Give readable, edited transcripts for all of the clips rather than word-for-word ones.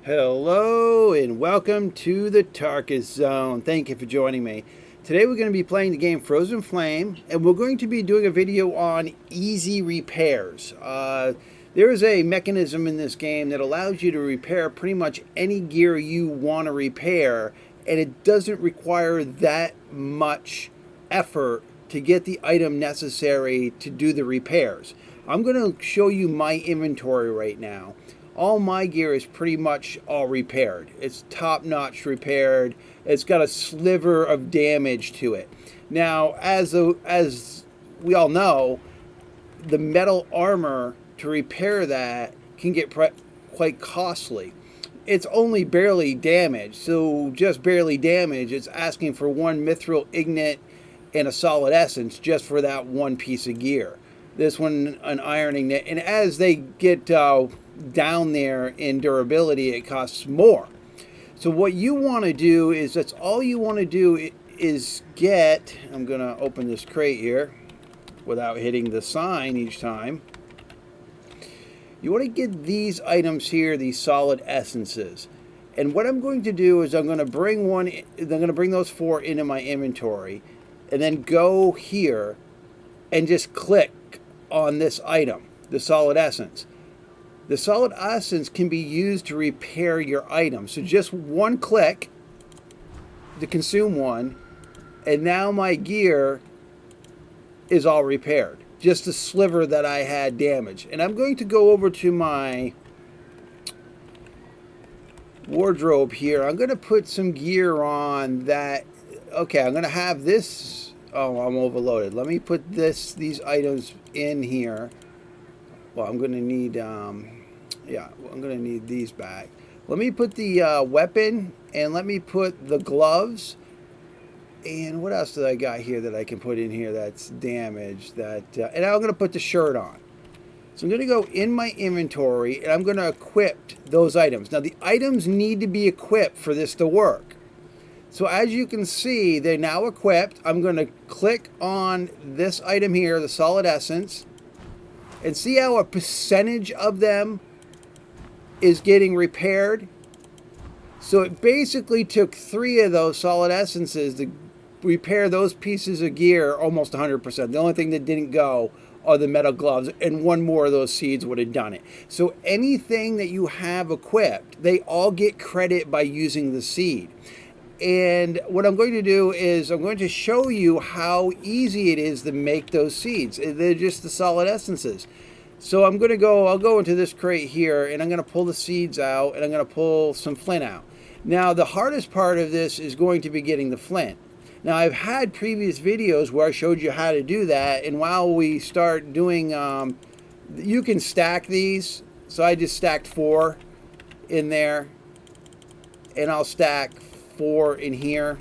Hello and welcome to the Tarkus Zone. Thank you for joining me. Today we're going to be playing the game Frozen Flame, and we're going to be doing a video on easy repairs. There is a mechanism in this game that allows you to repair pretty much any gear you want to repair, and it doesn't require that much effort to get the item necessary to do the repairs. I'm going to show you my inventory right now. All my gear is pretty much all repaired. It's top-notch repaired. It's got a sliver of damage to it. Now, as we all know, the metal armor to repair that can get quite costly. It's only barely damaged, so just barely damaged. It's asking for one mithril ignite and a solid essence just for that one piece of gear. This one, an ironing net, and as they get down there in durability, it costs more. So what you want to do is, that's all you want to do is get, I'm going to open this crate here without hitting the sign each time. You want to get these items here, these solid essences. And what I'm going to do is I'm going to bring those 4 into my inventory and then go here and just click on this item, the solid essence. The solid essence can be used to repair your item. So just one click to consume one, and now my gear is all repaired. Just a sliver that I had damaged. And I'm going to go over to my wardrobe here. I'm going to put some gear on that. Okay, I'm going to have this. Oh, I'm overloaded. Let me put these items in here. Well, I'm going to need, yeah, I'm going to need these back. Let me put the weapon, and let me put the gloves. And what else did I got here that I can put in here that's damaged? And I'm going to put the shirt on. So I'm going to go in my inventory, and I'm going to equip those items. Now, the items need to be equipped for this to work. So as you can see, they're now equipped. I'm going to click on this item here, the solid essence, and see how a percentage of them is getting repaired. So it basically took 3 of those solid essences to repair those pieces of gear almost 100%. The only thing that didn't go are the metal gloves, and 1 more of those seeds would have done it. So anything that you have equipped, they all get credit by using the seed. And what I'm going to do is I'm going to show you how easy it is to make those seeds. They're just the solid essences. So I'll go into this crate here, and I'm going to pull the seeds out, and I'm going to pull some flint out. Now, the hardest part of this is going to be getting the flint. Now, I've had previous videos where I showed you how to do that, and while we start doing, you can stack these. So I just stacked 4 in there, and I'll stack 4 in here,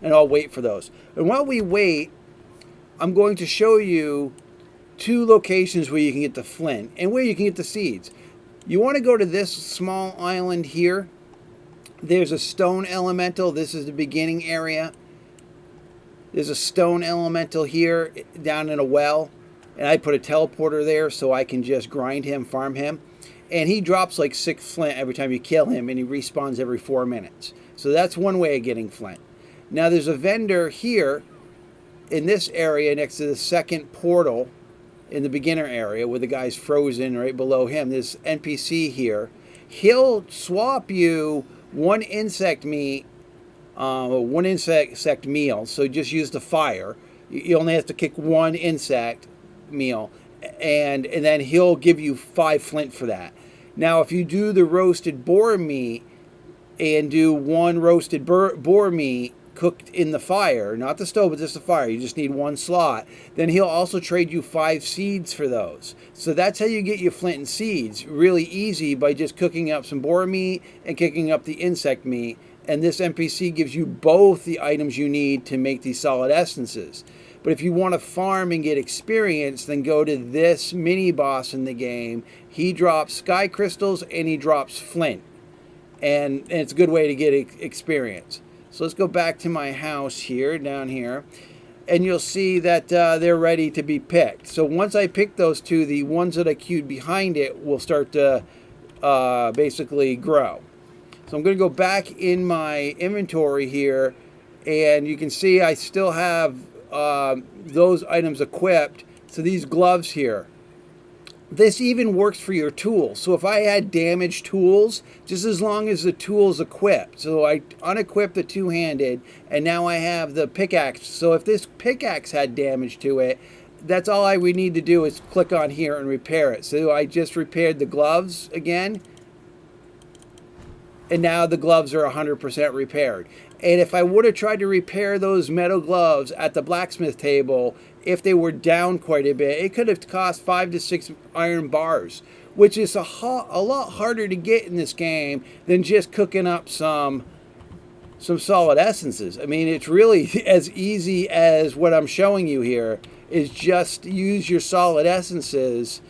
and I'll wait for those. And while we wait, I'm going to show you 2 locations where you can get the flint and where you can get the seeds. You want to go to this small island here. There's a stone elemental. This is the beginning area. There's a stone elemental here down in a well, and I put a teleporter there so I can just grind him, farm him. And he drops like 6 flint every time you kill him, and he respawns every 4 minutes. So that's one way of getting flint. Now there's a vendor here in this area next to the second portal in the beginner area where the guy's frozen right below him. This NPC here. He'll swap you 1 insect meat, 1 insect meal. So just use the fire. You only have to kick 1 insect meal, and then he'll give you 5 flint for that. Now, if you do the roasted boar meat and do 1 roasted boar meat cooked in the fire, not the stove, but just the fire, you just need 1 slot, then he'll also trade you 5 seeds for those. So that's how you get your flint and seeds, really easy, by just cooking up some boar meat and cooking up the insect meat. And this NPC gives you both the items you need to make these solid essences. But if you want to farm and get experience, then go to this mini boss in the game. He drops sky crystals and he drops flint. And it's a good way to get experience. So let's go back to my house here, down here. And you'll see that they're ready to be picked. So once I pick those 2, the ones that I queued behind it will start to basically grow. So I'm going to go back in my inventory here, and you can see I still have those items equipped. So these gloves here, this even works for your tools. So if I had damaged tools, just as long as the tool's equipped. So I unequipped the two-handed, and now I have the pickaxe. So if this pickaxe had damage to it, that's all I would need to do is click on here and repair it. So I just repaired the gloves again, and now the gloves are 100% repaired. And if I would have tried to repair those metal gloves at the blacksmith table, if they were down quite a bit, it could have cost 5 to 6 iron bars, which is a lot harder to get in this game than just cooking up some solid essences. I mean, it's really as easy as what I'm showing you here, is just use your solid essences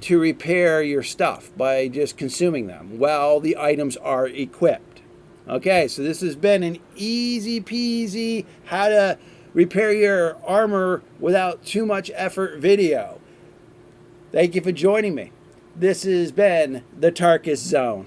to repair your stuff by just consuming them while the items are equipped. Okay, so this has been an easy peasy how to repair your armor without too much effort video. Thank you for joining me. This has been the Tarkus Zone.